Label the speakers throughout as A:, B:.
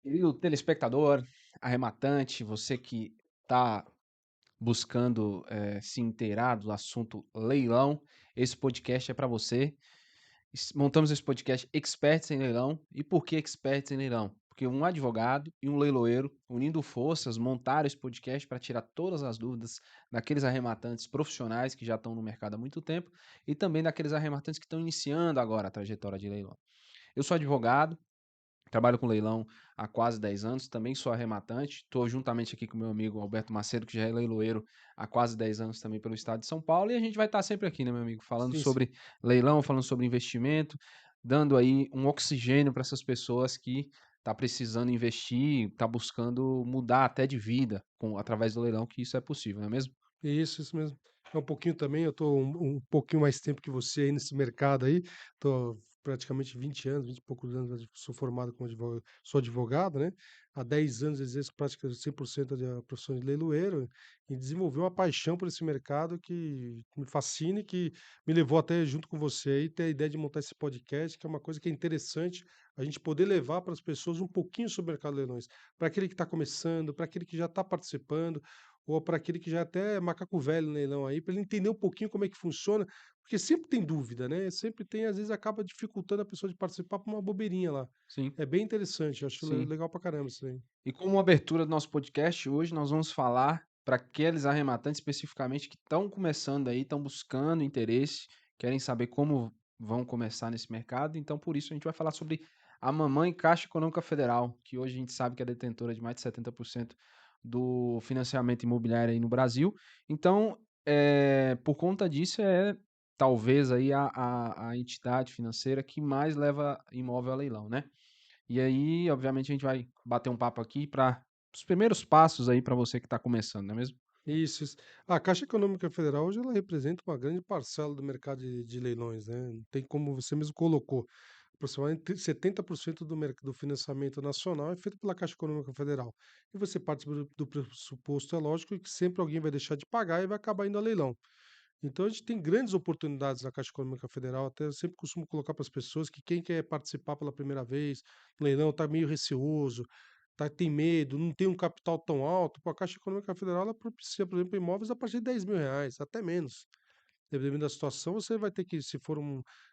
A: Querido telespectador, arrematante, você que está buscando se inteirar do assunto leilão, esse podcast é para você. Montamos esse podcast Experts em Leilão. E por que Experts em Leilão? Porque um advogado e um leiloeiro, unindo forças, montaram esse podcast para tirar todas as dúvidas daqueles arrematantes profissionais que já estão no mercado há muito tempo e também daqueles arrematantes que estão iniciando agora a trajetória de leilão. Eu sou advogado. Trabalho com leilão há quase 10 anos, também sou arrematante. Estou juntamente aqui com o meu amigo Alberto Macedo, que já é leiloeiro há quase 10 anos também pelo estado de São Paulo. E a gente vai estar sempre aqui, né, meu amigo? Falando
B: Sim, sim.
A: sobre leilão, falando sobre investimento, dando aí um oxigênio para essas pessoas que tá precisando investir, tá buscando mudar até de vida através do leilão, que isso é possível, não é mesmo?
B: Isso mesmo. É um pouquinho também, eu tô um pouquinho mais tempo que você aí nesse mercado aí, tô praticamente 20 anos, 20 e poucos anos, sou formado como sou advogado, né, há 10 anos exerço praticamente 100% da profissão de leiloeiro, e desenvolvi uma paixão por esse mercado que me fascina e que me levou até junto com você aí ter a ideia de montar esse podcast, que é uma coisa que é interessante a gente poder levar para as pessoas um pouquinho sobre o mercado de leilões, para aquele que está começando, para aquele que já está participando, ou para aquele que já até é macaco velho no leilão aí, para ele entender um pouquinho como é que funciona, porque sempre tem dúvida, né, sempre tem, às vezes acaba dificultando a pessoa de participar por uma bobeirinha lá.
A: Sim,
B: É bem interessante, eu acho
A: sim.
B: legal pra caramba isso aí.
A: E como abertura do nosso podcast, hoje nós vamos falar para aqueles arrematantes especificamente que estão começando aí, estão buscando interesse, querem saber como vão começar nesse mercado. Então, por isso, a gente vai falar sobre a mamãe Caixa Econômica Federal, que hoje a gente sabe que é detentora de mais de 70% do financiamento imobiliário aí no Brasil. Então, por conta disso, é talvez aí a entidade financeira que mais leva imóvel a leilão, né? E aí, obviamente, a gente vai bater um papo aqui para os primeiros passos aí para você que está começando, não é mesmo?
B: Isso. A Caixa Econômica Federal hoje ela representa uma grande parcela do mercado de leilões, né, não tem como você mesmo colocou, aproximadamente 70% do financiamento nacional é feito pela Caixa Econômica Federal. E você parte do pressuposto, é lógico, que sempre alguém vai deixar de pagar e vai acabar indo a leilão. Então a gente tem grandes oportunidades na Caixa Econômica Federal, até eu sempre costumo colocar para as pessoas que quem quer participar pela primeira vez no leilão, está meio receoso, tem medo, não tem um capital tão alto, pô, a Caixa Econômica Federal ela propicia, por exemplo, imóveis a partir de R$ 10.000, até menos. Dependendo da situação, você vai ter que, se for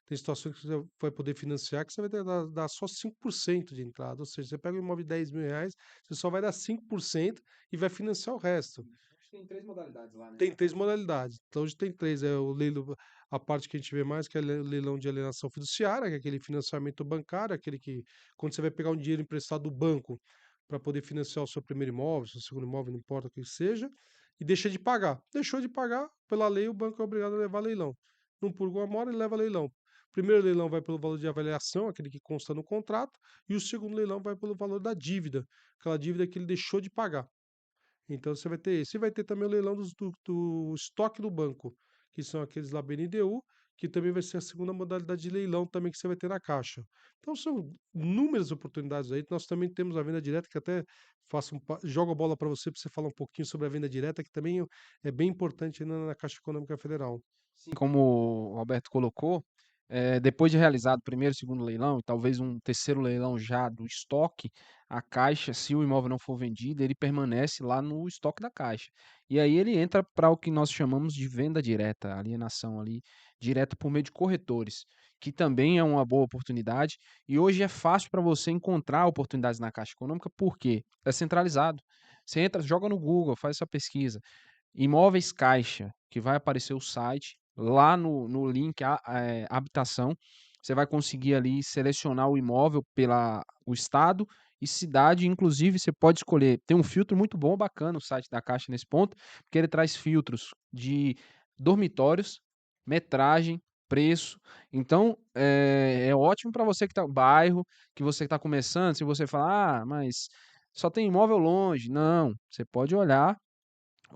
B: tem situações que você vai poder financiar, que você vai ter que dar só 5% de entrada, ou seja, você pega um imóvel de R$ 10.000, você só vai dar 5% e vai financiar o resto.
A: Acho que tem três modalidades lá, né?
B: Tem 3 modalidades. Então hoje tem 3, é o leilão, a parte que a gente vê mais, que é o leilão de alienação fiduciária, que é aquele financiamento bancário, aquele que quando você vai pegar um dinheiro emprestado do banco para poder financiar o seu primeiro imóvel, seu segundo imóvel, não importa o que seja, e deixa de pagar. Deixou de pagar, pela lei o banco é obrigado a levar a leilão. Não purgou a mora, ele leva a leilão. O primeiro leilão vai pelo valor de avaliação, aquele que consta no contrato, e o segundo leilão vai pelo valor da dívida, aquela dívida que ele deixou de pagar. Então você vai ter esse. E vai ter também o leilão do estoque do banco, que são aqueles lá BNDU, que também vai ser a segunda modalidade de leilão também que você vai ter na Caixa. Então são inúmeras oportunidades aí. Nós também temos a venda direta, que até jogo a bola para você falar um pouquinho sobre a venda direta, que também é bem importante aí na Caixa Econômica Federal.
A: Sim, como o Alberto colocou, depois de realizado o primeiro e segundo leilão, e talvez um terceiro leilão já do estoque, a Caixa, se o imóvel não for vendido, ele permanece lá no estoque da Caixa. E aí ele entra para o que nós chamamos de venda direta, alienação ali, direta por meio de corretores, que também é uma boa oportunidade. E hoje é fácil para você encontrar oportunidades na Caixa Econômica, porque é centralizado. Você entra, joga no Google, faz essa pesquisa. Imóveis Caixa, que vai aparecer o site, lá no link habitação, você vai conseguir ali selecionar o imóvel pela o estado e cidade, inclusive você pode escolher, tem um filtro muito bom, bacana o site da Caixa nesse ponto, porque ele traz filtros de dormitórios, metragem, preço, então é ótimo para você que está bairro, que você está começando, se você falar: "Ah, mas só tem imóvel longe", não, você pode olhar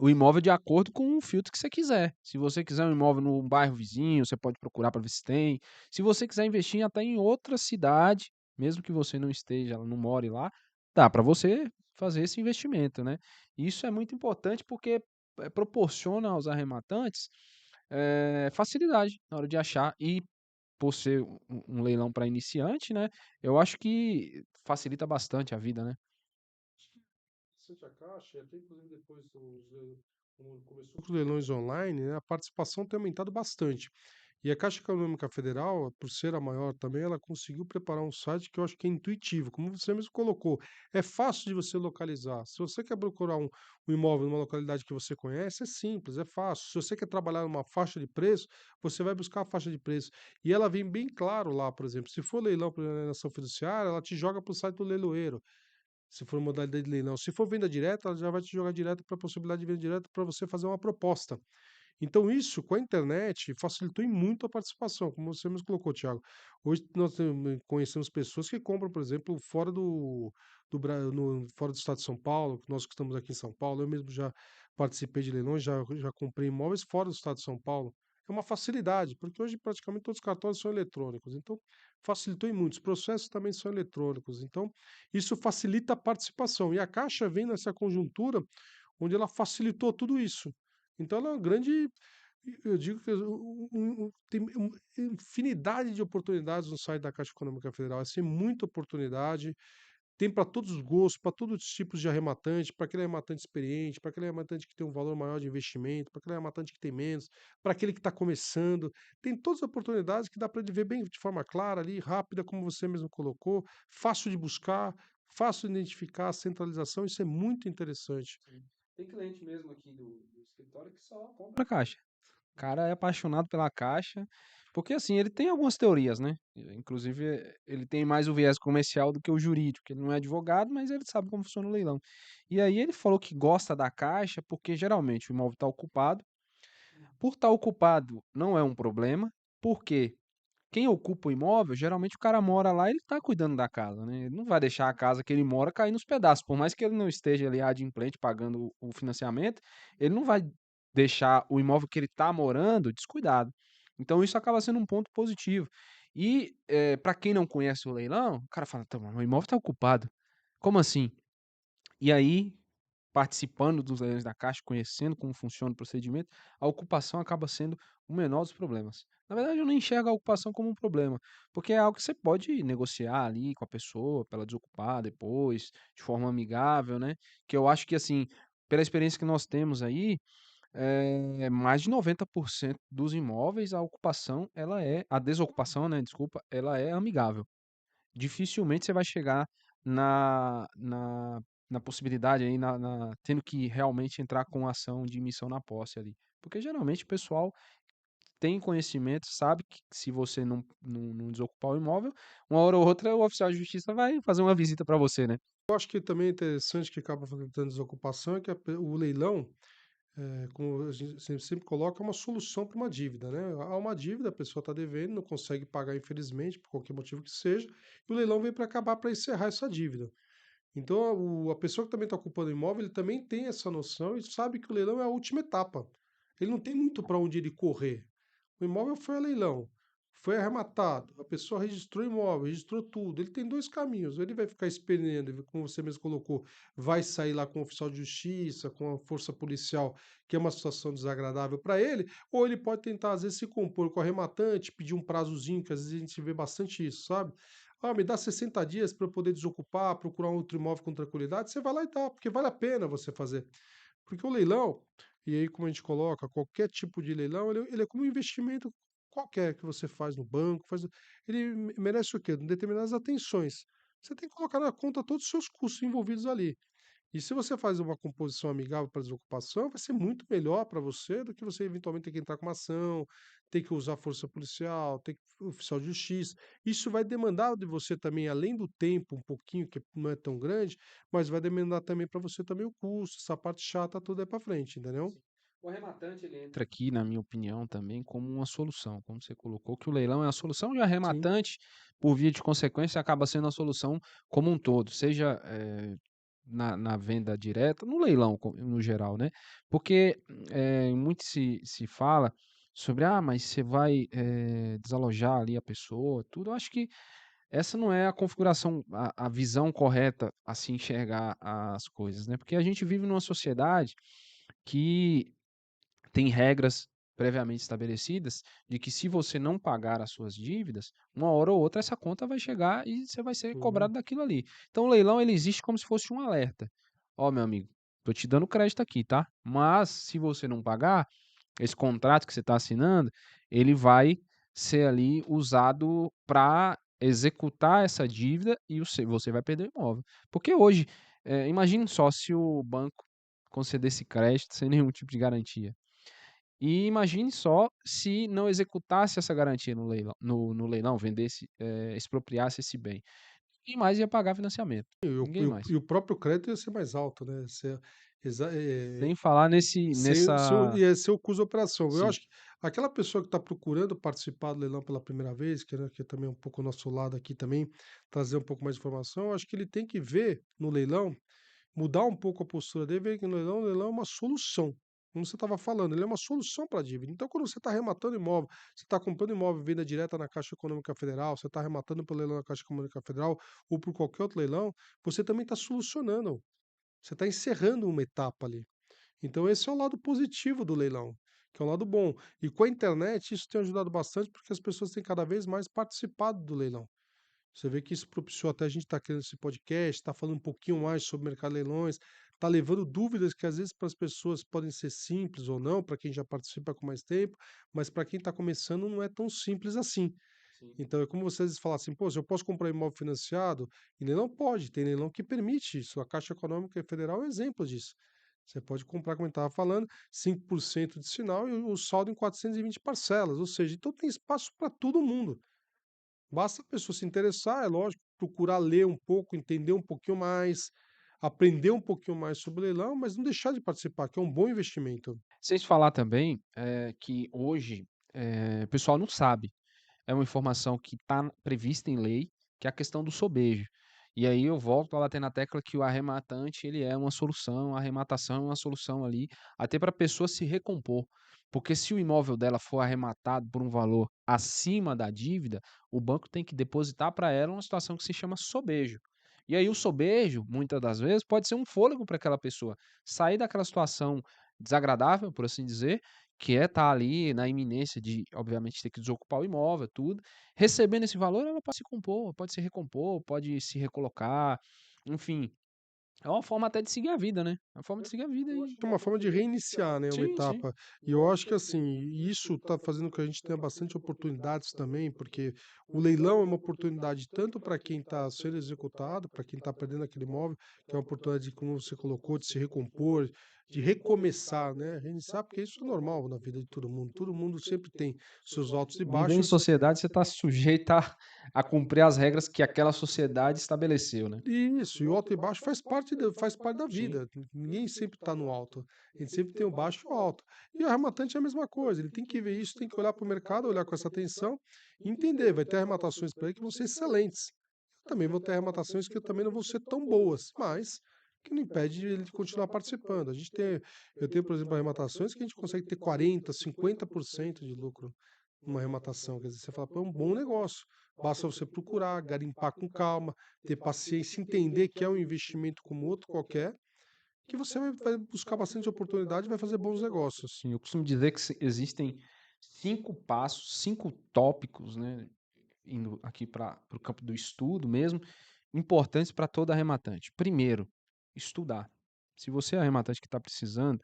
A: o imóvel de acordo com o filtro que você quiser. Se você quiser um imóvel num bairro vizinho, você pode procurar para ver se tem. Se você quiser investir até em outra cidade, mesmo que você não esteja, não more lá, dá para você fazer esse investimento, né? Isso é muito importante porque proporciona aos arrematantes facilidade na hora de achar. E por ser um leilão para iniciante, né, eu acho que facilita bastante a vida, né.
B: Bastante a Caixa, e até inclusive depois quando começou com os leilões online, né, a participação tem aumentado bastante. E a Caixa Econômica Federal, por ser a maior também, ela conseguiu preparar um site que eu acho que é intuitivo, como você mesmo colocou. É fácil de você localizar. Se você quer procurar um imóvel numa localidade que você conhece, é simples, é fácil. Se você quer trabalhar numa faixa de preço, você vai buscar a faixa de preço. E ela vem bem claro lá, por exemplo, se for leilão por alienação fiduciária, ela te joga para o site do leiloeiro. Se for modalidade de leilão. Se for venda direta, ela já vai te jogar direto para a possibilidade de venda direta para você fazer uma proposta. Então, isso com a internet facilitou em muito a participação, como você mesmo colocou, Thiago. Hoje nós conhecemos pessoas que compram, por exemplo, fora fora do estado de São Paulo, que nós que estamos aqui em São Paulo. Eu mesmo já participei de leilões, já comprei imóveis fora do estado de São Paulo. É uma facilidade, porque hoje praticamente todos os cartórios são eletrônicos. Então, facilitou em muito. Os processos também são eletrônicos. Então, isso facilita a participação. E a Caixa vem nessa conjuntura onde ela facilitou tudo isso. Então ela é uma grande, eu digo que tem infinidade de oportunidades no site da Caixa Econômica Federal, assim, muita oportunidade, tem para todos os gostos, para todos os tipos de arrematante, para aquele arrematante experiente, para aquele arrematante que tem um valor maior de investimento, para aquele arrematante que tem menos, para aquele que está começando, tem todas as oportunidades que dá para ele ver bem de forma clara ali, rápida, como você mesmo colocou, fácil de buscar, fácil de identificar, a centralização, isso é muito interessante.
A: Sim. Tem cliente mesmo aqui do escritório que só compra caixa. O cara é apaixonado pela Caixa, porque assim, ele tem algumas teorias, né? Inclusive, ele tem mais o viés comercial do que o jurídico, ele não é advogado, mas ele sabe como funciona o leilão. E aí ele falou que gosta da Caixa porque geralmente o imóvel está ocupado. Por estar ocupado não é um problema, porque quem ocupa o imóvel, geralmente o cara mora lá e ele está cuidando da casa, né? Ele não vai deixar a casa que ele mora cair nos pedaços, por mais que ele não esteja ali adimplente pagando o financiamento, ele não vai deixar o imóvel que ele está morando descuidado. Então isso acaba sendo um ponto positivo. E para quem não conhece o leilão, o cara fala: "Tá, mas o imóvel está ocupado. Como assim?" E aí, participando dos leilões da Caixa, conhecendo como funciona o procedimento, a ocupação acaba sendo o menor dos problemas. Na verdade, eu não enxergo a ocupação como um problema, porque é algo que você pode negociar ali com a pessoa para ela desocupar depois, de forma amigável, né? Que eu acho que, assim, pela experiência que nós temos aí, mais de 90% dos imóveis, a ocupação, a desocupação, né, desculpa, ela é amigável. Dificilmente você vai chegar na na na possibilidade aí, tendo que realmente entrar com ação de missão na posse ali. Porque geralmente o pessoal tem conhecimento, sabe que se você não desocupar o imóvel, uma hora ou outra o oficial de justiça vai fazer uma visita para você, né.
B: Eu acho que também é interessante que acaba facilitando desocupação é que o leilão, como a gente sempre coloca, é uma solução para uma dívida, né? Há uma dívida, a pessoa está devendo, não consegue pagar, infelizmente, por qualquer motivo que seja, e o leilão vem para acabar para encerrar essa dívida. Então, a pessoa que também está ocupando o imóvel, ele também tem essa noção e sabe que o leilão é a última etapa. Ele não tem muito para onde ele correr. O imóvel foi a leilão, foi arrematado, a pessoa registrou o imóvel, registrou tudo. Ele tem dois caminhos: ou ele vai ficar esperando, como você mesmo colocou, vai sair lá com o oficial de justiça, com a força policial, que é uma situação desagradável para ele, ou ele pode tentar, às vezes, se compor com o arrematante, pedir um prazozinho, que às vezes a gente vê bastante isso, sabe? Ah, me dá 60 dias para eu poder desocupar, procurar um outro imóvel com tranquilidade. Você vai lá e dá, porque vale a pena você fazer. Porque o leilão, e aí como a gente coloca, qualquer tipo de leilão, ele é como um investimento qualquer que você faz no banco, ele merece o quê? Determinadas atenções. Você tem que colocar na conta todos os seus custos envolvidos ali. E se você faz uma composição amigável para desocupação, vai ser muito melhor para você do que você eventualmente ter que entrar com uma ação, ter que usar força policial, ter que oficial de justiça. Isso vai demandar de você também, além do tempo, um pouquinho, que não é tão grande, mas vai demandar também para você também o custo, essa parte chata toda é para frente, entendeu?
A: Sim. O arrematante ele entra aqui, na minha opinião, também como uma solução, como você colocou, que o leilão é a solução e o
B: Sim.
A: arrematante, por via de consequência, acaba sendo a solução como um todo, seja, na venda direta, no leilão no geral, né? Porque muito se fala sobre, mas você vai desalojar ali a pessoa, tudo. Eu acho que essa não é a configuração, a visão correta a se enxergar as coisas, né? Porque a gente vive numa sociedade que tem regras, previamente estabelecidas, de que se você não pagar as suas dívidas, uma hora ou outra essa conta vai chegar e você vai ser
B: Uhum.
A: cobrado daquilo ali. Então o leilão ele existe como se fosse um alerta. Ó, meu amigo, tô te dando crédito aqui, tá? Mas se você não pagar, esse contrato que você está assinando, ele vai ser ali usado para executar essa dívida e você vai perder o imóvel. Porque hoje, imagine só se o banco concedesse crédito sem nenhum tipo de garantia. E imagine só se não executasse essa garantia no leilão, vendesse, expropriasse esse bem. Quem mais ia pagar financiamento?
B: E o
A: Ninguém
B: e o
A: mais.
B: e o próprio crédito ia ser mais alto, né,
A: Sem falar nessa.
B: ia ser o custo da operação. Eu
A: Sim,
B: acho que aquela pessoa que está procurando participar do leilão pela primeira vez, que é também um pouco o nosso lado aqui também, trazer um pouco mais de informação, eu acho que ele tem que ver no leilão, mudar um pouco a postura dele, ver que o leilão é uma solução. Como você estava falando, ele é uma solução para a dívida. Então, quando você está arrematando imóvel, você está comprando imóvel venda direta na Caixa Econômica Federal, você está arrematando pelo leilão na Caixa Econômica Federal ou por qualquer outro leilão, você também está solucionando. Você está encerrando uma etapa ali. Então, esse é o lado positivo do leilão, que é um lado bom. E com a internet, isso tem ajudado bastante porque as pessoas têm cada vez mais participado do leilão. Você vê que isso propiciou até a gente estar criando esse podcast, está falando um pouquinho mais sobre o mercado de leilões, está levando dúvidas que às vezes para as pessoas podem ser simples ou não, para quem já participa com mais tempo, mas para quem está começando não é tão simples assim.
A: sim.
B: Então é como vocês falam assim, pô, se eu posso comprar imóvel financiado, e leilão pode, tem leilão que permite isso. A Caixa Econômica Federal é um exemplo disso. Você pode comprar, como eu estava falando, 5% de sinal e o saldo em 420 parcelas, ou seja, então tem espaço para todo mundo. Basta a pessoa se interessar, é lógico, procurar ler um pouco, entender um pouquinho mais, aprender um pouquinho mais sobre leilão, mas não deixar de participar, que é um bom investimento.
A: Sem falar também, que hoje, o pessoal não sabe. É uma informação que está prevista em lei, que é a questão do sobejo. E aí eu volto a bater na tecla que o arrematante ele é uma solução, a arrematação é uma solução ali, até para a pessoa se recompor. Porque se o imóvel dela for arrematado por um valor acima da dívida, o banco tem que depositar para ela uma situação que se chama sobejo. E aí o sobejo, muitas das vezes, pode ser um fôlego para aquela pessoa sair daquela situação desagradável, por assim dizer, que é estar ali na iminência de, obviamente, ter que desocupar o imóvel, tudo. Recebendo esse valor, ela pode se compor, pode se recompor, pode se recolocar, enfim. É uma forma até de seguir a vida, né? É uma forma de seguir a vida
B: Eu acho
A: e
B: que é uma forma de reiniciar, né, uma
A: sim, sim.
B: etapa. E eu acho que assim, isso está fazendo com que a gente tenha bastante oportunidades também, porque o leilão é uma oportunidade tanto para quem está sendo executado, para quem está perdendo aquele imóvel, que é uma oportunidade, como você colocou, de se recompor, de recomeçar, né? Reiniciar, porque isso é normal na vida de todo mundo. Todo mundo sempre tem seus altos e
A: Viver em
B: baixos.
A: sociedade, você está sujeito a cumprir as regras que aquela sociedade estabeleceu, né?
B: Isso, e o alto e baixo faz parte da
A: Sim.
B: vida. Ninguém sempre está no alto. A gente sempre tem o baixo e o alto. E o arrematante é a mesma coisa. Ele tem que ver isso, tem que olhar para o mercado, olhar com essa atenção e entender. Vai ter arrematações para ele que vão ser excelentes. Também vão ter arrematações que também não vão ser tão boas, mas que não impede ele de continuar participando. Eu tenho, por exemplo, arrematações que a gente consegue ter 40, 50% de lucro numa arrematação. Quer dizer, você fala, pô, é um bom negócio. Basta você procurar, garimpar com calma, ter paciência, entender que é um investimento como outro qualquer, que você vai buscar bastante oportunidade e vai fazer bons negócios.
A: Sim, eu costumo dizer que existem 5 passos, 5 tópicos, né, indo aqui para o campo do estudo mesmo, importantes para todo arrematante. Primeiro, estudar. Se você é arrematante que está precisando,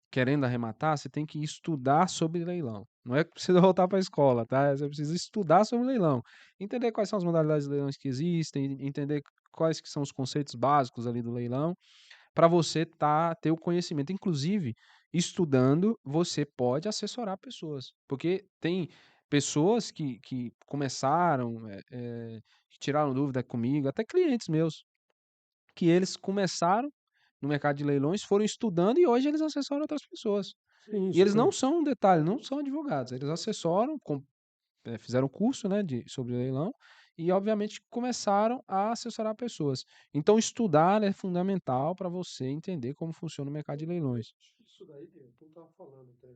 A: querendo arrematar, você tem que estudar sobre leilão. Não é que precisa voltar para a escola, tá? Você precisa estudar sobre leilão. Entender quais são as modalidades de leilões que existem, entender quais que são os conceitos básicos ali do leilão para você ter o conhecimento. Inclusive, estudando, você pode assessorar pessoas, porque tem pessoas que começaram, que tiraram dúvida comigo, até clientes meus, que eles começaram no mercado de leilões, foram estudando e hoje eles assessoram outras pessoas.
B: Sim,
A: E eles
B: super.
A: não são, um detalhe, não são advogados, eles assessoram, fizeram curso, né, sobre leilão e, obviamente, começaram a assessorar pessoas. Então, estudar é fundamental para você entender como funciona o mercado de leilões.
B: Isso daí, eu não estava falando, até.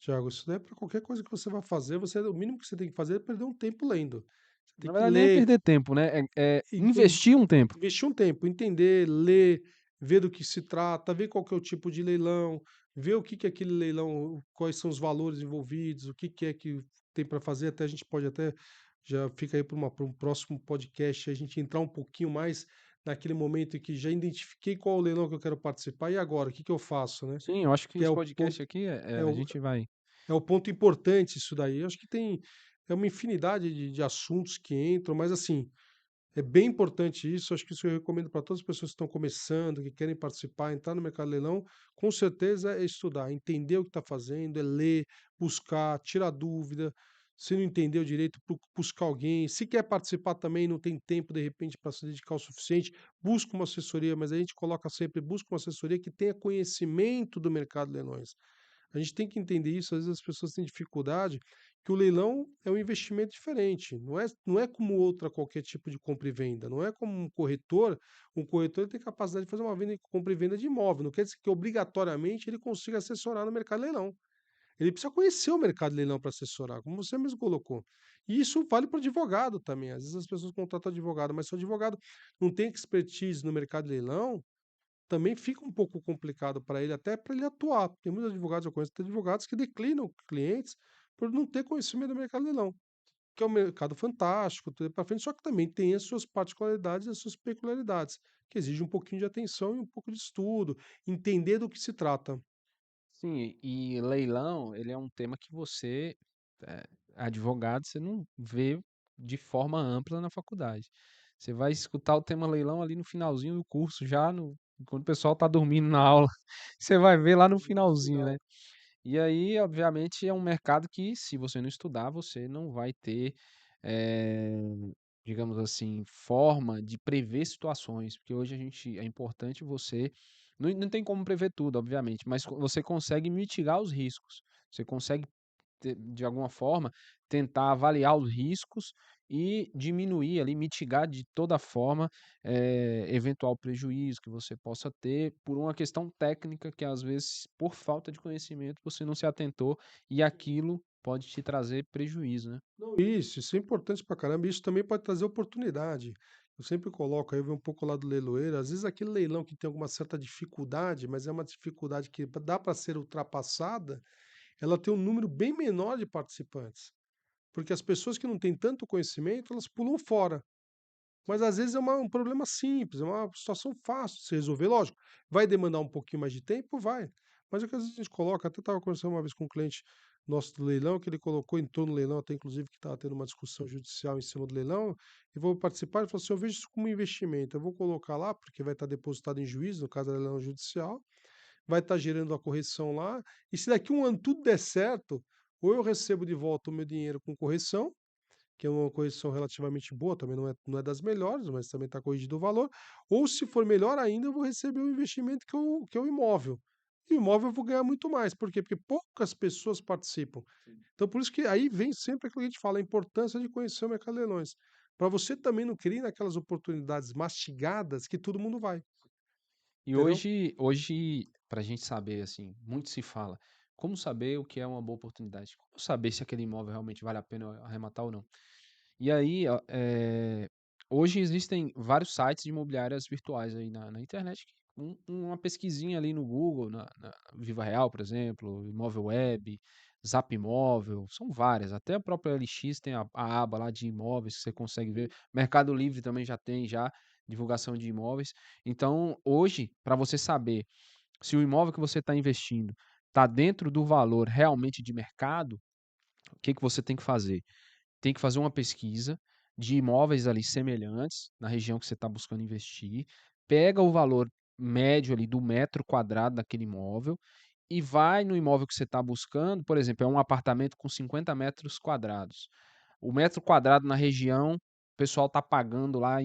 B: Tiago, isso daí é para qualquer coisa que você vai fazer, o mínimo que você tem que fazer é perder um tempo lendo. Você tem
A: Na
B: que
A: verdade, nem é
B: ler,
A: perder tempo, né? É
B: enten
A: investir um tempo.
B: investir um tempo, entender, ler, ver do que se trata, ver qual que é o tipo de leilão, ver o que que é aquele leilão, quais são os valores envolvidos, o que que é que tem para fazer, até a gente pode até já fica aí para um próximo podcast, a gente entrar um pouquinho mais naquele momento em que já identifiquei qual é o leilão que eu quero participar, e agora, o que que eu faço, né?
A: Sim, eu acho que
B: Que é
A: esse
B: o
A: podcast
B: ponto
A: aqui
B: é
A: a
B: o
A: gente vai.
B: é o ponto importante isso daí. Eu acho que tem é uma infinidade de assuntos que entram, mas assim, é bem importante isso, acho que isso eu recomendo para todas as pessoas que estão começando, que querem participar, entrar no mercado leilão, com certeza é estudar, entender o que está fazendo, é ler, buscar, tirar dúvida. Se não entendeu direito, buscar alguém. Se quer participar também, não tem tempo de repente para se dedicar o suficiente, busca uma assessoria, mas a gente coloca sempre, busca uma assessoria que tenha conhecimento do mercado de leilões. A gente tem que entender isso, às vezes as pessoas têm dificuldade, que o leilão é um investimento diferente, não é como outra qualquer tipo de compra e venda, não é como um corretor ele tem capacidade de fazer uma venda compra e venda de imóvel, não quer dizer que obrigatoriamente ele consiga assessorar no mercado de leilão. Ele precisa conhecer o mercado de leilão para assessorar, como você mesmo colocou. E isso vale para o advogado também, às vezes as pessoas contratam advogado, mas se o advogado não tem expertise no mercado de leilão, também fica um pouco complicado para ele, até para ele atuar. Tem muitos advogados, eu conheço advogados que declinam clientes por não ter conhecimento do mercado de leilão, que é um mercado fantástico, tudo para frente, só que também tem as suas particularidades e as suas peculiaridades, que exige um pouquinho de atenção e um pouco de estudo, entender do que se trata.
A: Sim, e leilão, ele é um tema que você, eh, advogado, você não vê de forma ampla na faculdade. Você vai escutar o tema leilão ali no finalzinho do curso, já no quando o pessoal tá dormindo na aula, você vai ver lá no
B: No
A: finalzinho,
B: final.
A: né. E aí, obviamente, é um mercado que, se você não estudar, você não vai ter, eh, digamos assim, forma de prever situações, porque hoje a gente é importante você não tem como prever tudo, obviamente, mas você consegue mitigar os riscos. Você consegue de alguma forma, tentar avaliar os riscos e diminuir ali, mitigar de toda forma, eventual prejuízo que você possa ter por uma questão técnica que, às vezes, por falta de conhecimento, você não se atentou e aquilo pode te trazer prejuízo, né.
B: Não, isso é importante pra caramba, isso também pode trazer oportunidade. Eu sempre coloco, aí eu venho um pouco lá do leiloeiro, às vezes aquele leilão que tem alguma certa dificuldade, mas é uma dificuldade que dá para ser ultrapassada, ela tem um número bem menor de participantes, porque as pessoas que não têm tanto conhecimento, elas pulam fora. Mas às vezes é um problema simples, é uma situação fácil de se resolver. Lógico, vai demandar um pouquinho mais de tempo? Vai. Mas é que às vezes a gente coloca, até estava conversando uma vez com um cliente nosso do leilão, que ele colocou, entrou no leilão, até inclusive que estava tendo uma discussão judicial em cima do leilão, e vou participar, ele falou assim, eu vejo isso como um investimento, eu vou colocar lá, porque vai estar depositado em juízo, no caso do leilão judicial, vai estar gerando a correção lá, e se daqui um ano tudo der certo, ou eu recebo de volta o meu dinheiro com correção, que é uma correção relativamente boa, também não é das melhores, mas também está corrigido o valor, ou se for melhor ainda, eu vou receber o investimento que é o imóvel. E o imóvel eu vou ganhar muito mais, por quê? Porque poucas pessoas participam. Então por isso que aí vem sempre aquilo que a gente fala, a importância de conhecer o mercado de leilões, para você também não cair naquelas oportunidades mastigadas que todo mundo vai,
A: E
B: entendeu?
A: hoje, para a gente saber, assim, muito se fala, como saber o que é uma boa oportunidade? Como saber se aquele imóvel realmente vale a pena arrematar ou não? E aí, ó, hoje existem vários sites de imobiliárias virtuais aí na internet, que uma pesquisinha ali no Google, na Viva Real, por exemplo, Imóvel Web, Zap Imóvel, são várias, até a própria LX tem a aba lá de imóveis que você consegue ver, Mercado Livre também já tem já divulgação de imóveis. Então, hoje, para você saber se o imóvel que você está investindo está dentro do valor realmente de mercado, o que que você tem que fazer? Tem que fazer uma pesquisa de imóveis ali semelhantes na região que você está buscando investir, pega o valor médio ali do metro quadrado daquele imóvel e vai no imóvel que você está buscando, por exemplo, é um apartamento com 50 metros quadrados. O metro quadrado na região, o pessoal está pagando lá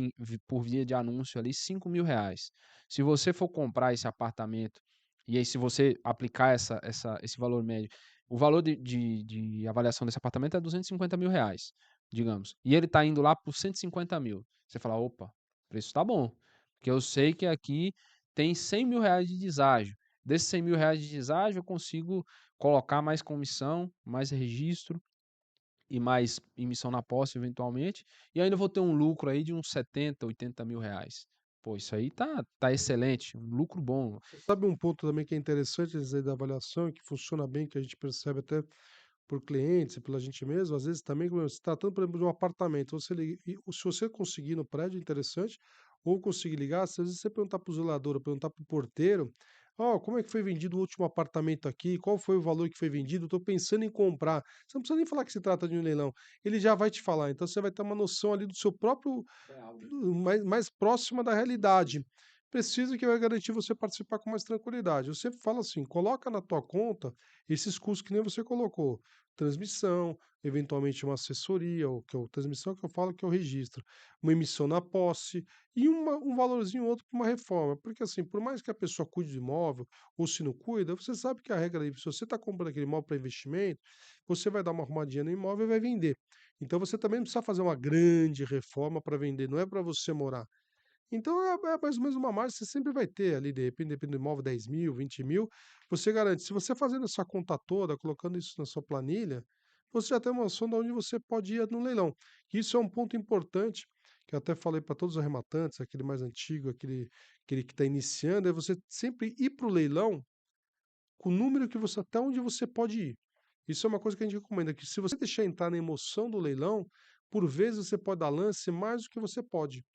A: por via de anúncio ali R$ 5.000. Se você for comprar esse apartamento, e aí se você aplicar esse valor médio, o valor de avaliação desse apartamento é R$ 250.000, digamos, e ele está indo lá por 150.000. Você fala, opa, o preço está bom, porque eu sei que aqui tem R$ 100.000 de deságio. Desses R$ 100.000 de deságio, eu consigo colocar mais comissão, mais registro e mais emissão na posse, eventualmente, e ainda vou ter um lucro aí de uns 70, R$ 80.000. Pô, isso aí tá excelente, um lucro bom.
B: Você sabe um ponto também que é interessante dizer da avaliação e que funciona bem, que a gente percebe até por clientes e pela gente mesmo, às vezes também, quando se tratando, por exemplo, de um apartamento, se você conseguir no prédio, interessante, ou conseguir ligar, se às vezes você perguntar para o zelador, ou perguntar para o porteiro, ó, como é que foi vendido o último apartamento aqui? Qual foi o valor que foi vendido? Estou pensando em comprar. Você não precisa nem falar que se trata de um leilão. Ele já vai te falar. Então você vai ter uma noção ali do seu próprio mais próxima da realidade. Precisa que vai garantir você participar com mais tranquilidade. Eu sempre falo assim: coloca na tua conta esses custos que nem você colocou. Transmissão, eventualmente uma assessoria, ou que é o transmissão que eu falo que é o registro, uma emissão na posse e um valorzinho ou outro para uma reforma. Porque assim, por mais que a pessoa cuide do imóvel, ou se não cuida, você sabe que a regra aí, se você está comprando aquele imóvel para investimento, você vai dar uma arrumadinha no imóvel e vai vender. Então você também não precisa fazer uma grande reforma para vender, não é para você morar. Então é mais ou menos uma margem que você sempre vai ter ali, de repente, dependendo do imóvel, 10.000, 20.000, você garante. Se você fazendo essa conta toda, colocando isso na sua planilha, você já tem uma noção de onde você pode ir no leilão. Isso é um ponto importante, que eu até falei para todos os arrematantes, aquele mais antigo, aquele que está iniciando, é você sempre ir para o leilão com o número que você, até onde você pode ir. Isso é uma coisa que a gente recomenda, que se você deixar entrar na emoção do leilão, por vezes você pode dar lance mais do que você pode.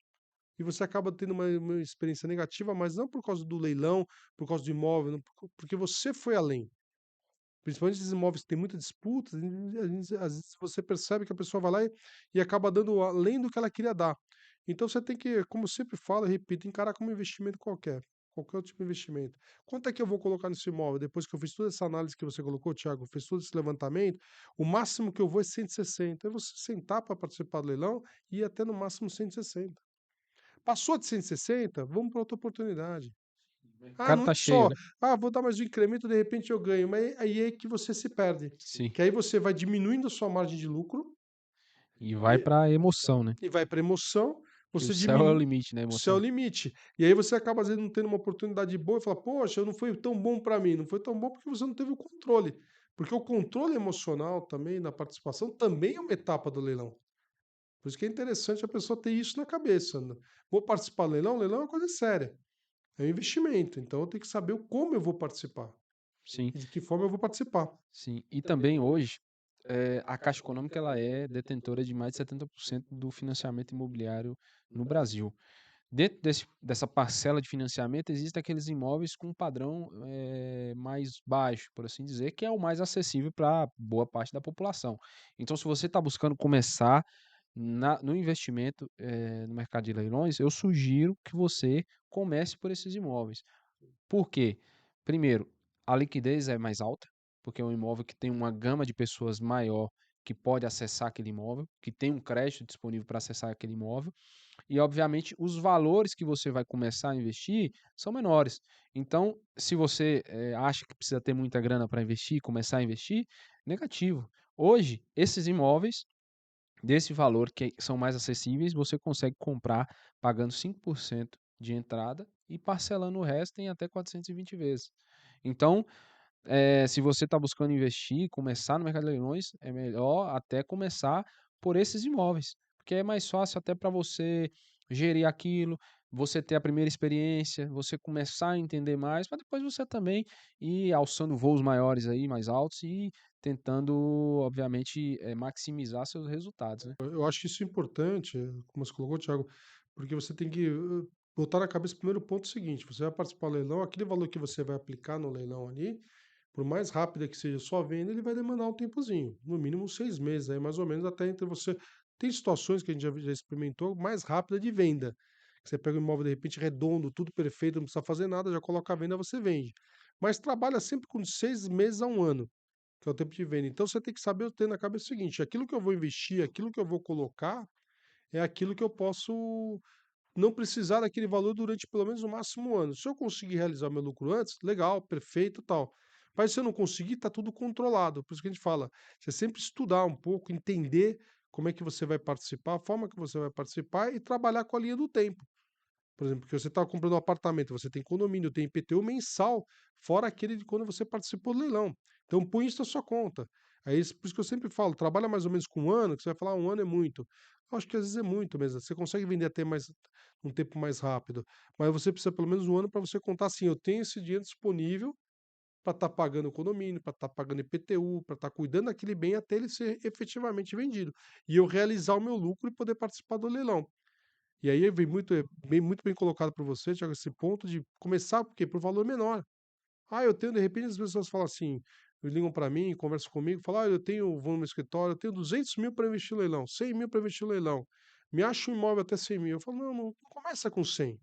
B: E você acaba tendo uma experiência negativa, mas não por causa do leilão, por causa do imóvel, não, porque você foi além. Principalmente esses imóveis que têm muita disputa, às vezes você percebe que a pessoa vai lá e acaba dando além do que ela queria dar. Então você tem que, como eu sempre falo e repito, encarar como um investimento qualquer outro tipo de investimento. Quanto é que eu vou colocar nesse imóvel? Depois que eu fiz toda essa análise que você colocou, Thiago, fiz todo esse levantamento, o máximo que eu vou é 160. É você sentar para participar do leilão e ir até no máximo 160. Passou de 160, vamos para outra oportunidade.
A: O
B: Ah,
A: mercado
B: não é
A: tá cheio,
B: só,
A: né?
B: vou dar mais um incremento, de repente eu ganho, mas aí é que você se perde.
A: Sim.
B: Que aí você vai diminuindo a sua margem de lucro
A: E vai
B: e,
A: pra emoção, né?
B: e vai para emoção,
A: Que o
B: você
A: céu é o
B: diminui,
A: limite, né,
B: o céu é
A: emoção.
B: o limite. E aí você acaba, às vezes, não tendo uma oportunidade boa e fala, poxa, não foi tão bom para mim. Não foi tão bom porque você não teve o controle. Porque o controle emocional também, da participação, também é uma etapa do leilão. Por isso que é interessante a pessoa ter isso na cabeça, né? Vou participar do leilão? Leilão é uma coisa séria. É um investimento, então eu tenho que saber como eu vou participar
A: Sim,
B: e de que forma eu vou participar.
A: sim. E também hoje, a Caixa Econômica ela é detentora de mais de 70% do financiamento imobiliário no Brasil. Dentro dessa parcela de financiamento, existem aqueles imóveis com um padrão mais baixo, por assim dizer, que é o mais acessível para boa parte da população. Então, se você está buscando começar no investimento no mercado de leilões, eu sugiro que você comece por esses imóveis. Por quê? Primeiro, a liquidez é mais alta, porque é um imóvel que tem uma gama de pessoas maior que pode acessar aquele imóvel, que tem um crédito disponível para acessar aquele imóvel. E, obviamente, os valores que você vai começar a investir são menores. Então, se você acha que precisa ter muita grana para investir, começar a investir, negativo. Hoje, esses imóveis, desse valor que são mais acessíveis, você consegue comprar pagando 5% de entrada e parcelando o resto em até 420 vezes. Então, se você está buscando investir, começar no mercado de leilões, é melhor até começar por esses imóveis, porque é mais fácil até para você gerir aquilo, você ter a primeira experiência, você começar a entender mais, para depois você também ir alçando voos maiores aí, mais altos e tentando, obviamente, maximizar seus resultados, né?
B: Eu acho isso importante, como você colocou, Thiago, porque você tem que botar na cabeça o primeiro ponto seguinte: você vai participar do leilão, aquele valor que você vai aplicar no leilão ali, por mais rápida que seja a sua venda, ele vai demandar um tempozinho, no mínimo 6 meses, aí mais ou menos até entre você. Tem situações que a gente já experimentou mais rápida de venda. Que você pega um imóvel de repente redondo, tudo perfeito, não precisa fazer nada, já coloca a venda, você vende. Mas trabalha sempre com 6 meses a um ano. Que é o tempo de venda. Então você tem que saber ter na cabeça o seguinte: aquilo que eu vou investir, aquilo que eu vou colocar, é aquilo que eu posso não precisar daquele valor durante pelo menos no máximo um ano. Se eu conseguir realizar meu lucro antes, legal, perfeito, tal. Mas se eu não conseguir, está tudo controlado. Por isso que a gente fala, você sempre estudar um pouco, entender como é que você vai participar, a forma que você vai participar e trabalhar com a linha do tempo. Por exemplo, porque você está comprando um apartamento, você tem condomínio, tem IPTU mensal, fora aquele de quando você participou do leilão. Então põe isso na sua conta. Aí por isso que eu sempre falo, trabalha mais ou menos com 1 ano, que você vai falar: "1 ano é muito". Eu acho que às vezes é muito mesmo, você consegue vender até mais um tempo mais rápido, mas você precisa pelo menos 1 ano para você contar assim: "Eu tenho esse dinheiro disponível para estar pagando o condomínio, para estar pagando IPTU, para estar cuidando daquele bem até ele ser efetivamente vendido, e eu realizar o meu lucro e poder participar do leilão". E aí vem muito bem colocado por você, Thiago, esse ponto de começar, porque por valor menor. Ah, eu tenho de repente as pessoas falam assim, ligam para mim, conversam comigo, falam: "Ah, eu tenho vou no meu escritório, eu tenho 200.000 para investir no leilão, 100.000 para investir no leilão, me acha um imóvel até 100.000". Eu falo: "Não, começa com 100.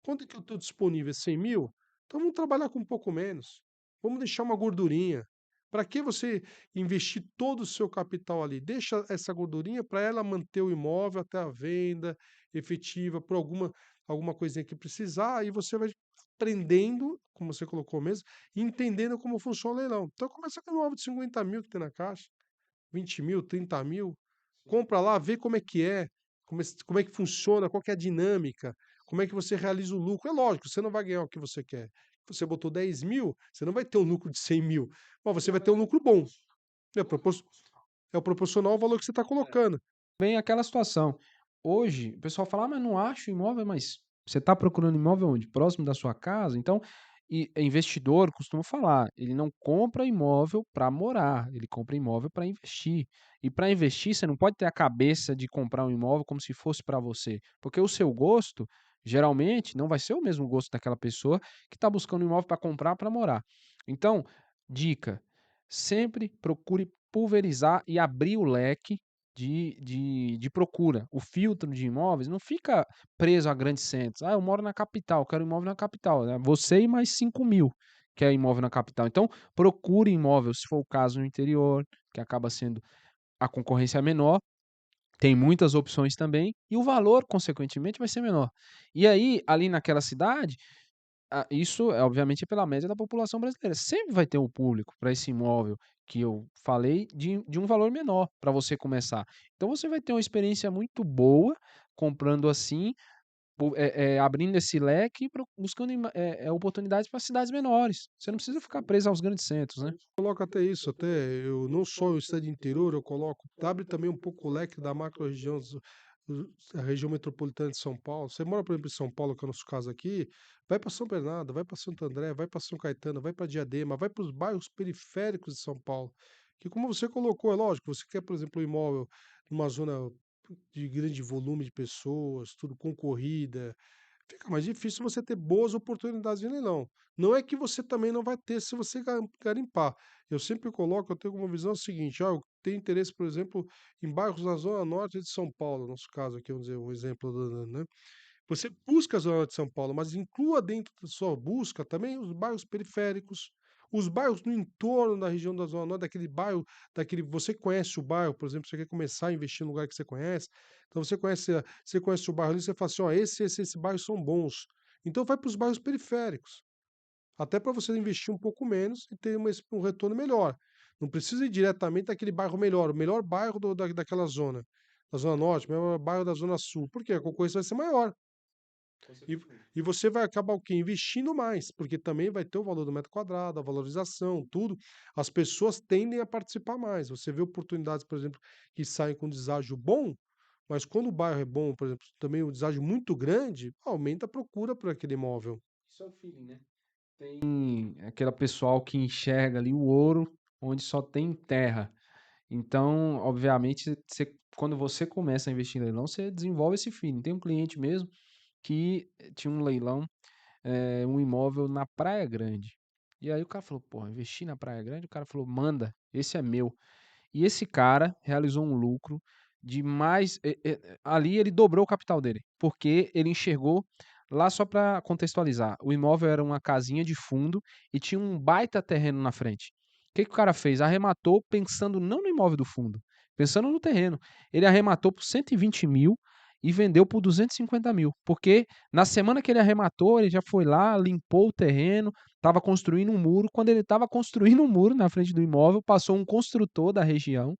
B: Quanto é que eu estou disponível? 100.000? Então vamos trabalhar com um pouco menos. Vamos deixar uma gordurinha. Para que você investir todo o seu capital ali? Deixa essa gordurinha para ela manter o imóvel até a venda efetiva, por alguma coisinha que precisar, e você vai aprendendo, como você colocou mesmo, e entendendo como funciona o leilão. Então começa com um imóvel de 50.000 que tem na caixa, 20.000, 30.000, compra lá, vê como é que funciona, qual que é a dinâmica, como é que você realiza o lucro. É lógico, você não vai ganhar o que você quer. Você botou 10.000, você não vai ter um lucro de 100.000, mas você vai ter um lucro bom. É, é o proporcional ao valor que você está colocando.
A: Bem aquela situação. Hoje, o pessoal fala: "Ah, mas não acho imóvel", mas você está procurando imóvel onde? Próximo da sua casa? Então, investidor costuma falar, ele não compra imóvel para morar, ele compra imóvel para investir. E para investir, você não pode ter a cabeça de comprar um imóvel como se fosse para você, porque o seu gosto, geralmente, não vai ser o mesmo gosto daquela pessoa que está buscando um imóvel para comprar para morar. Então, dica: sempre procure pulverizar e abrir o leque de procura. O filtro de imóveis não fica preso a grandes centros. "Ah, eu moro na capital, quero imóvel na capital", né, você e mais 5.000 quer imóvel na capital. Então, procure imóvel, se for o caso, no interior, que acaba sendo a concorrência é menor, tem muitas opções também, e o valor, consequentemente, vai ser menor. E aí, ali naquela cidade, isso é obviamente pela média da população brasileira. Sempre vai ter um público para esse imóvel que eu falei de um valor menor para você começar. Então você vai ter uma experiência muito boa comprando assim, abrindo esse leque e buscando oportunidades para cidades menores. Você não precisa ficar preso aos grandes centros, né?
B: Coloco até isso, até eu não só o estado interior, eu coloco, abre também um pouco o leque da macro-região, a região metropolitana de São Paulo. Você mora, por exemplo, em São Paulo, que é o nosso caso aqui, vai para São Bernardo, vai para Santo André, vai para São Caetano, vai para Diadema, vai para os bairros periféricos de São Paulo. Que como você colocou, é lógico, você quer, por exemplo, um imóvel numa zona de grande volume de pessoas, tudo concorrida, fica mais difícil você ter boas oportunidades de leilão. Não é que você também não vai ter se você garimpar. Eu sempre coloco, eu tenho uma visão seguinte, eu tenho interesse, por exemplo, em bairros na zona norte de São Paulo, no nosso caso aqui, vamos dizer, um exemplo, né? Você busca a zona de São Paulo, mas inclua dentro da sua busca também os bairros periféricos, os bairros no entorno da região da Zona Norte, daquele bairro, daquele. Você conhece o bairro, por exemplo, você quer começar a investir no lugar que você conhece, então você conhece o bairro ali, você fala assim: ó, esse bairros são bons. Então vai para os bairros periféricos, até para você investir um pouco menos e ter um retorno melhor. Não precisa ir diretamente daquele bairro melhor, o melhor bairro daquela zona. Da Zona Norte, o melhor bairro da Zona Sul. Por quê? A concorrência vai ser maior. E e você vai acabar o quê? Investindo mais, porque também vai ter o valor do metro quadrado, a valorização, tudo. As pessoas tendem a participar mais. Você vê oportunidades, por exemplo, que saem com deságio bom, mas quando o bairro é bom, por exemplo, também o deságio muito grande, aumenta a procura por aquele imóvel.
A: Isso é o feeling, né? Tem aquele pessoal que enxerga ali o ouro onde só tem terra. Então, obviamente, quando você começa a investir em leilão, você desenvolve esse feeling. Tem um cliente mesmo que tinha um leilão, um imóvel na Praia Grande. E aí o cara falou: "Pô, investir na Praia Grande?" O cara falou: "Manda, esse é meu". E esse cara realizou um lucro de mais. Ali ele dobrou o capital dele, porque ele enxergou. Lá, só para contextualizar, o imóvel era uma casinha de fundo e tinha um baita terreno na frente. O que, que o cara fez? Arrematou pensando não no imóvel do fundo, pensando no terreno. Ele arrematou por 120.000 e vendeu por 250.000, porque na semana que ele arrematou, ele já foi lá, limpou o terreno, estava construindo um muro. Quando ele estava construindo um muro na frente do imóvel, passou um construtor da região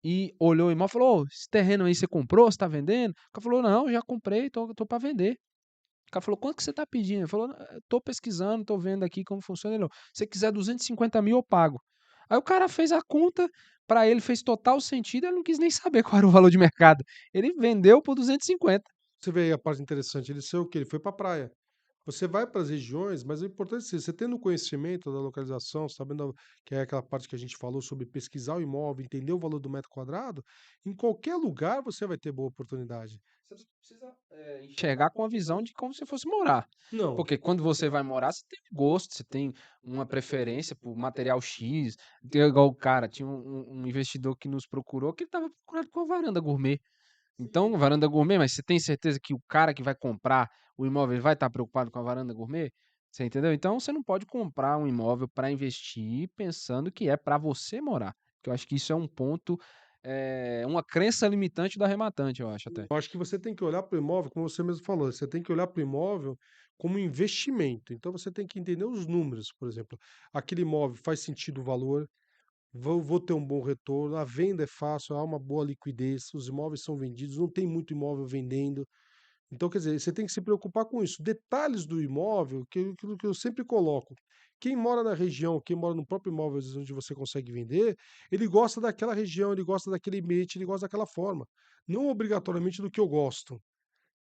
A: e olhou o imóvel e falou: "Ô, esse terreno aí você comprou? Você está vendendo?" O cara falou: "Não, já comprei, tô para vender." O cara falou: "Quanto que você está pedindo?" Ele falou: "Tô pesquisando, tô vendo aqui como funciona." Ele falou: "Se você quiser 250.000, eu pago." Aí o cara fez a conta, pra ele fez total sentido, ele não quis nem saber qual era o valor de mercado. Ele vendeu por 250.
B: Você vê aí a parte interessante, ele saiu o quê? Ele foi pra praia. Você vai para as regiões, mas o importante é assim, você tendo conhecimento da localização, sabendo que é aquela parte que a gente falou sobre pesquisar o imóvel, entender o valor do metro quadrado, em qualquer lugar você vai ter boa oportunidade.
A: Você só precisa, enxergar com a visão de como se fosse morar.
B: Não,
A: Porque quando você vai morar, você tem gosto, você tem uma preferência por material X. Tem igual o cara, tinha um investidor que nos procurou que ele estava procurando com uma varanda gourmet. Então, varanda gourmet, mas você tem certeza que o cara que vai comprar o imóvel ele vai estar preocupado com a varanda gourmet? Você entendeu? Então, você não pode comprar um imóvel para investir pensando que é para você morar. Que eu acho que isso é um ponto, uma crença limitante do arrematante, eu acho até.
B: eu acho que você tem que olhar para o imóvel, como você mesmo falou, você tem que olhar para o imóvel como investimento. Então você tem que entender os números, por exemplo, aquele imóvel faz sentido o valor, vou ter um bom retorno, a venda é fácil, há uma boa liquidez, os imóveis são vendidos, não tem muito imóvel vendendo. Então, quer dizer, você tem que se preocupar com isso. Detalhes do imóvel, aquilo que eu sempre coloco. Quem mora na região, quem mora no próprio imóvel, às vezes, onde você consegue vender, ele gosta daquela região, ele gosta daquele ambiente, ele gosta daquela forma. Não obrigatoriamente do que eu gosto.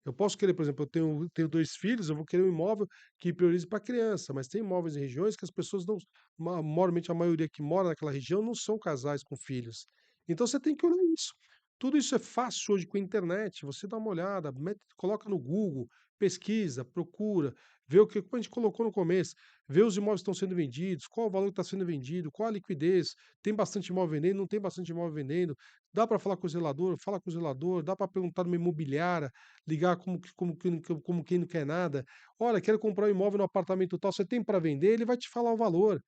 B: Eu posso querer, por exemplo, eu tenho 2 filhos, eu vou querer um imóvel que priorize para criança, mas tem imóveis em regiões que as pessoas não normalmente a maioria que mora naquela região não são casais com filhos. Então você tem que olhar isso. Tudo isso é fácil hoje com a internet, você dá uma olhada, coloca no Google, pesquisa, procura, vê o que como a gente colocou no começo, vê os imóveis que estão sendo vendidos, qual o valor que está sendo vendido, qual a liquidez, tem bastante imóvel vendendo, não tem bastante imóvel vendendo, dá para falar com o zelador, fala com o zelador, dá para perguntar numa imobiliária, ligar como quem não quer nada. Olha, quero comprar um imóvel no apartamento tal, você tem para vender? Ele vai te falar o valor.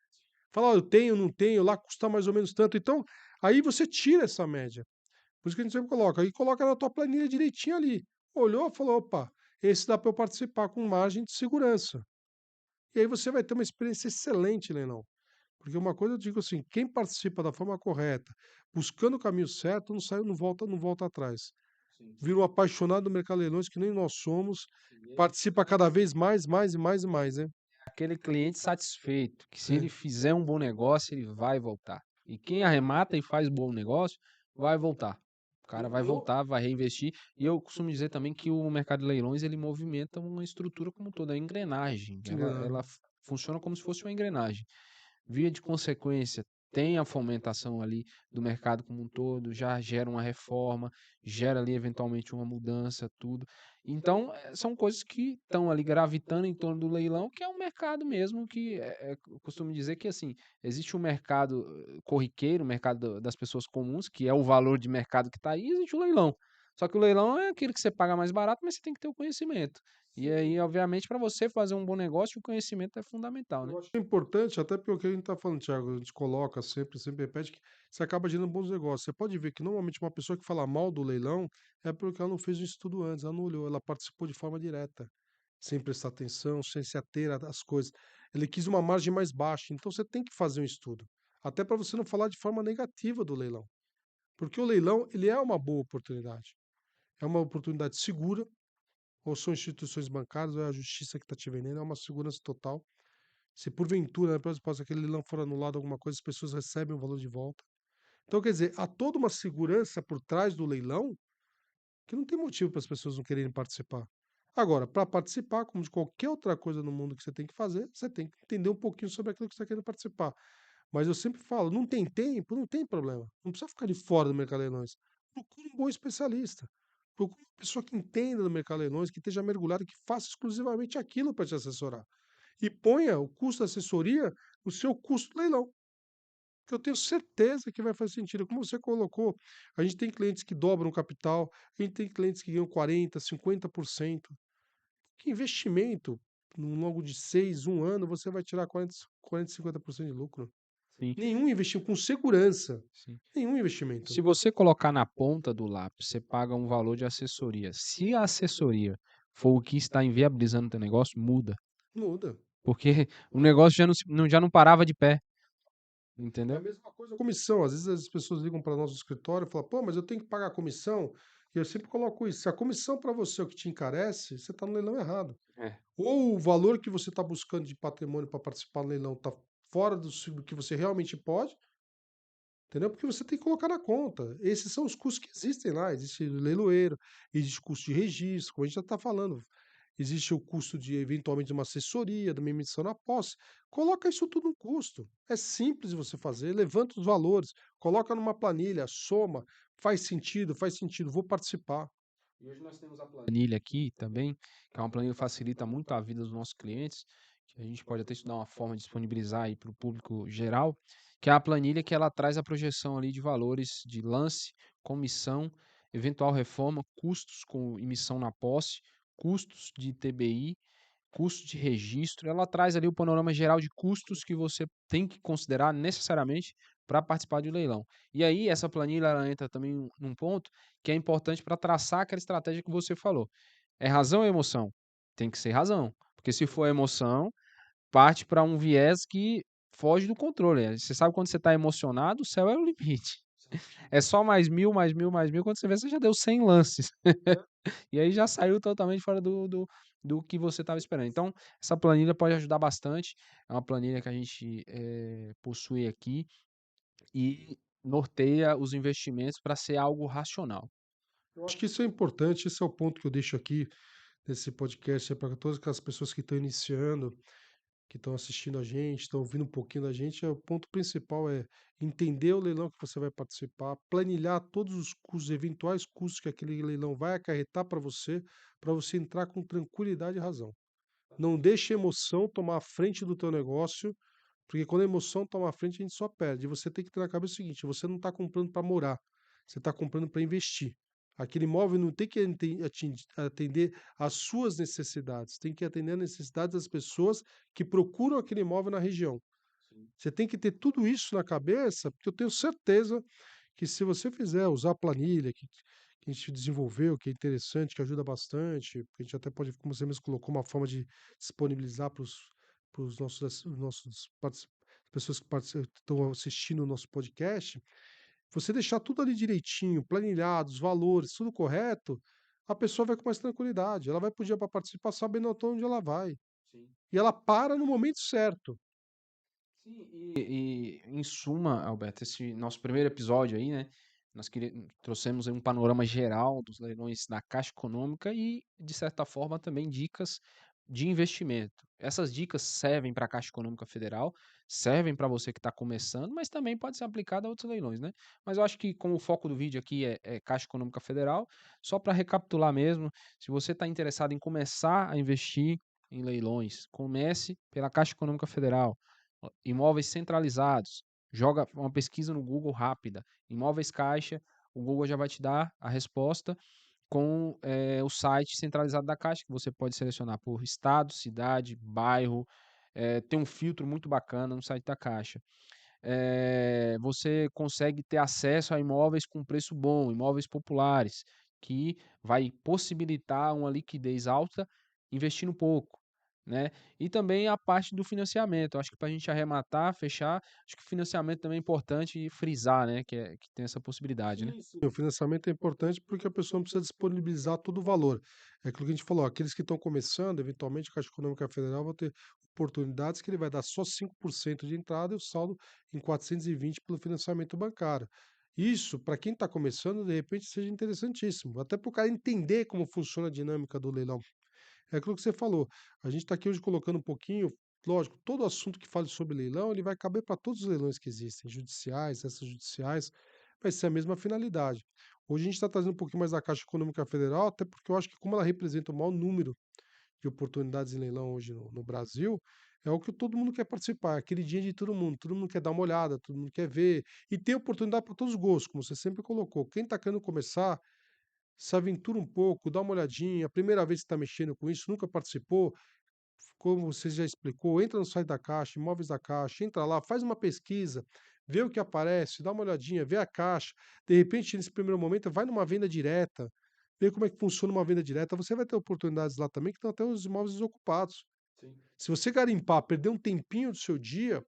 B: Fala, ó, eu tenho, não tenho, lá custa mais ou menos tanto. Então, aí você tira essa média. Por isso que a gente sempre coloca. Aí coloca na tua planilha direitinho ali. Olhou, falou, opa, esse dá para eu participar com margem de segurança. E aí você vai ter uma experiência excelente, leilão. Porque uma coisa eu digo assim, quem participa da forma correta, buscando o caminho certo, não saiu, não volta atrás.
A: Sim,
B: Vira um apaixonado do mercado de leilões que nem nós somos,
A: sim.
B: participa cada vez mais, mais e mais e mais, né.
A: Aquele cliente satisfeito, que se
B: É.
A: ele fizer um bom negócio, ele vai voltar. E quem arremata e faz bom negócio, vai voltar. O cara vai
B: Eu
A: voltar, vai reinvestir. E eu costumo dizer também que o mercado de leilões ele movimenta uma estrutura como toda, a engrenagem. Ela funciona como se fosse uma engrenagem. Via de consequência, tem a fomentação ali do mercado como um todo, já gera uma reforma, gera ali eventualmente uma mudança, tudo. Então, são coisas que estão ali gravitando em torno do leilão, que é um mercado mesmo que eu costumo dizer que assim, existe um mercado corriqueiro, o mercado das pessoas comuns, que é o valor de mercado que está aí, e existe o leilão. Só que o leilão é aquele que você paga mais barato, mas você tem que ter o conhecimento. E aí, obviamente, para você fazer um bom negócio, o conhecimento é fundamental, né?
B: eu acho importante, até pelo que a gente está falando, Thiago, a gente coloca sempre repete que você acaba gerando bons negócios. Você pode ver que normalmente uma pessoa que fala mal do leilão é porque ela não fez um estudo antes, ela não olhou, ela participou de forma direta, sem prestar atenção, sem se ater às coisas. Ele quis uma margem mais baixa, então você tem que fazer um estudo, até para você não falar de forma negativa do leilão, porque o leilão, ele é uma boa oportunidade. É uma oportunidade segura, ou são instituições bancárias, ou é a justiça que está te vendendo, é uma segurança total. Se porventura, né, após aquele leilão for anulado alguma coisa, as pessoas recebem o valor de volta. Então, quer dizer, há toda uma segurança por trás do leilão que não tem motivo para as pessoas não quererem participar. Agora, para participar, como de qualquer outra coisa no mundo que você tem que fazer, você tem que entender um pouquinho sobre aquilo que você está querendo participar. Mas eu sempre falo, não tem tempo, não tem problema. Não precisa ficar de fora do mercado de leilões. Procure um bom especialista. Procure uma pessoa que entenda do mercado de leilões, que esteja mergulhada, que faça exclusivamente aquilo para te assessorar. E ponha o custo da assessoria no seu custo do leilão, que eu tenho certeza que vai fazer sentido. Como você colocou, a gente tem clientes que dobram o capital, a gente tem clientes que ganham 40%, 50%. Que investimento, no longo de 6, um ano, você vai tirar 40, 50% de lucro.
A: Sim,
B: Nenhum investimento com segurança,
A: sim.
B: nenhum investimento.
A: Se você colocar na ponta do lápis, você paga um valor de assessoria. Se a assessoria for o que está inviabilizando o teu negócio, muda.
B: Muda.
A: Porque o negócio já não parava de pé,
B: É a
A: entendeu?
B: mesma coisa a comissão. Às vezes as pessoas ligam para nosso escritório e falam, pô, mas eu tenho que pagar a comissão. E eu sempre coloco isso. Se a comissão para você é o que te encarece, você está no leilão errado.
A: É.
B: Ou o valor que você está buscando de patrimônio para participar do leilão está fora do que você realmente pode, entendeu? Porque você tem que colocar na conta. Esses são os custos que existem lá. Existe leiloeiro, existe custo de registro, como a gente já está falando. Existe o custo de, eventualmente, uma assessoria, de uma emissão na posse. Coloca isso tudo no custo. É simples de você fazer, levanta os valores, coloca numa planilha, soma, faz sentido, vou participar.
A: E hoje nós temos a planilha aqui também, que é uma planilha que facilita muito a vida dos nossos clientes, que a gente pode até estudar uma forma de disponibilizar aí para o público geral, que é a planilha que ela traz a projeção ali de valores de lance, comissão, eventual reforma, custos com emissão na posse, custos de TBI, custo de registro, ela traz ali o panorama geral de custos que você tem que considerar necessariamente para participar de um leilão. E aí, essa planilha ela entra também num ponto que é importante para traçar aquela estratégia que você falou. É razão ou emoção? Tem que ser razão. Porque se for emoção, parte para um viés que foge do controle. Você sabe quando você está emocionado, o céu é o limite. É só mais mil, mais mil, mais mil. Quando você vê, você já deu 100 lances. E aí já saiu totalmente fora do que você estava esperando. Então, essa planilha pode ajudar bastante. É uma planilha que a gente possui aqui e norteia os investimentos para ser algo racional.
B: Eu acho que isso é importante, esse é o ponto que eu deixo aqui nesse podcast para todas aquelas pessoas que estão iniciando, que estão assistindo a gente, estão ouvindo um pouquinho da gente, o ponto principal é entender o leilão que você vai participar, planilhar todos os custos, eventuais custos que aquele leilão vai acarretar para você entrar com tranquilidade e razão. Não deixe a emoção tomar a frente do teu negócio, porque quando a emoção toma a frente, a gente só perde. Você tem que ter na cabeça o seguinte: você não está comprando para morar, você está comprando para investir. Aquele imóvel não tem que atender às suas necessidades, tem que atender às necessidades das pessoas que procuram aquele imóvel na região.
A: Sim.
B: Você tem que ter tudo isso na cabeça, porque eu tenho certeza que se você fizer usar a planilha que a gente desenvolveu, que é interessante, que ajuda bastante, a gente até pode, como você mesmo colocou, uma forma de disponibilizar para os nossos pessoas que estão assistindo o nosso podcast, você deixar tudo ali direitinho, planilhado, os valores, tudo correto, a pessoa vai com mais tranquilidade. Ela vai pro dia para participar sabendo até onde ela vai.
A: Sim.
B: E ela para no momento certo.
A: Sim, e em suma, Alberto, esse nosso primeiro episódio aí, né? Trouxemos aí um panorama geral dos leilões da Caixa Econômica e, de certa forma, também dicas de investimento. Essas dicas servem para a Caixa Econômica Federal, servem para você que está começando, mas também pode ser aplicada a outros leilões, né? Mas eu acho que, como o foco do vídeo aqui é Caixa Econômica Federal, só para recapitular mesmo, se você está interessado em começar a investir em leilões, comece pela Caixa Econômica Federal. Imóveis centralizados. Joga uma pesquisa no Google rápida. Imóveis Caixa, o Google já vai te dar a resposta com o site centralizado da Caixa, que você pode selecionar por estado, cidade, bairro. Tem um filtro muito bacana no site da Caixa. Você consegue ter acesso a imóveis com preço bom, imóveis populares, que vai possibilitar uma liquidez alta investindo pouco, né? E também a parte do financiamento. Acho que para a gente arrematar, fechar, acho que o financiamento também é importante frisar, né? Que tem essa possibilidade, né?
B: Sim, sim. O financiamento é importante porque a pessoa não precisa disponibilizar todo o valor. É aquilo que a gente falou, aqueles que estão começando, eventualmente a Caixa Econômica Federal vai ter oportunidades que ele vai dar só 5% de entrada e o saldo em 420 pelo financiamento bancário. Isso, para quem está começando, de repente seja interessantíssimo, até para o cara entender como funciona a dinâmica do leilão. É aquilo que você falou. A gente está aqui hoje colocando um pouquinho, lógico, todo assunto que fale sobre leilão, ele vai caber para todos os leilões que existem, judiciais, extrajudiciais, vai ser a mesma finalidade. Hoje a gente está trazendo um pouquinho mais da Caixa Econômica Federal, até porque eu acho que como ela representa o maior número de oportunidades em leilão hoje no Brasil, é o que todo mundo quer participar, é aquele dia de todo mundo quer dar uma olhada, todo mundo quer ver, e tem oportunidade para todos os gostos, como você sempre colocou. Quem está querendo começar, se aventura um pouco, dá uma olhadinha, a primeira vez que está mexendo com isso, nunca participou, como você já explicou, entra no site da Caixa, Imóveis da Caixa, entra lá, faz uma pesquisa, vê o que aparece, dá uma olhadinha, vê a Caixa. De repente, nesse primeiro momento, vai numa venda direta, vê como é que funciona uma venda direta. Você vai ter oportunidades lá também que estão até os imóveis desocupados.
A: Sim.
B: Se você garimpar, perder um tempinho do seu dia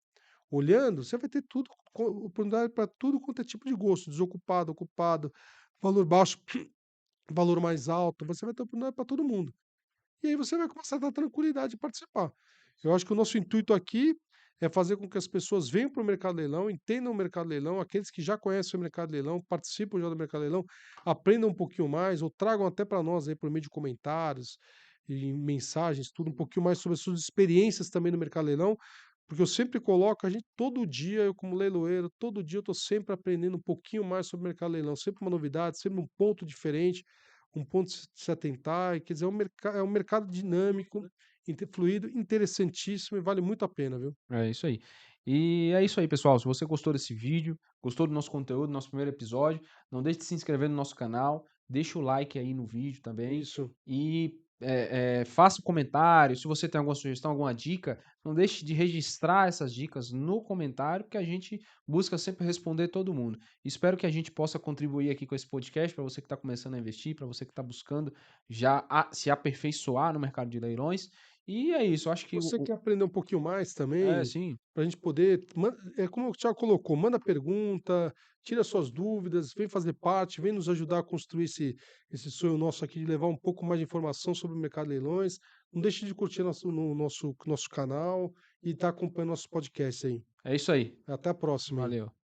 B: olhando, você vai ter tudo, oportunidade para tudo quanto é tipo de gosto, desocupado, ocupado, valor baixo, valor mais alto, você vai ter oportunidade para todo mundo. E aí você vai começar a dar tranquilidade de participar. Eu acho que o nosso intuito aqui é fazer com que as pessoas venham para o mercado leilão, entendam o mercado leilão, aqueles que já conhecem o mercado leilão, participam já do mercado leilão, aprendam um pouquinho mais ou tragam até para nós aí por meio de comentários e mensagens, tudo um pouquinho mais sobre as suas experiências também no mercado leilão, porque eu sempre coloco, a gente todo dia, eu como leiloeiro, todo dia eu estou sempre aprendendo um pouquinho mais sobre o mercado leilão, sempre uma novidade, sempre um ponto diferente, um ponto se atentar, e quer dizer, é um mercado dinâmico, fluido, interessantíssimo e vale muito a pena, viu?
A: É isso aí. E é isso aí, pessoal. Se você gostou desse vídeo, gostou do nosso conteúdo, nosso primeiro episódio, não deixe de se inscrever no nosso canal, deixa o like aí no vídeo também
B: Isso.
A: e faça um comentário. Se você tem alguma sugestão, alguma dica, não deixe de registrar essas dicas no comentário, que a gente busca sempre responder todo mundo. Espero que a gente possa contribuir aqui com esse podcast para você que está começando a investir, para você que está buscando já se aperfeiçoar no mercado de leilões. E é isso. Eu acho que
B: Você quer aprender um pouquinho mais também,
A: sim.
B: para a gente poder, é como o Thiago colocou, manda pergunta, tira suas dúvidas, vem fazer parte, vem nos ajudar a construir esse sonho nosso aqui de levar um pouco mais de informação sobre o mercado de leilões. Não deixe de curtir nosso canal e estar acompanhando nosso podcast aí.
A: É isso aí.
B: Até a próxima aí.
A: Valeu.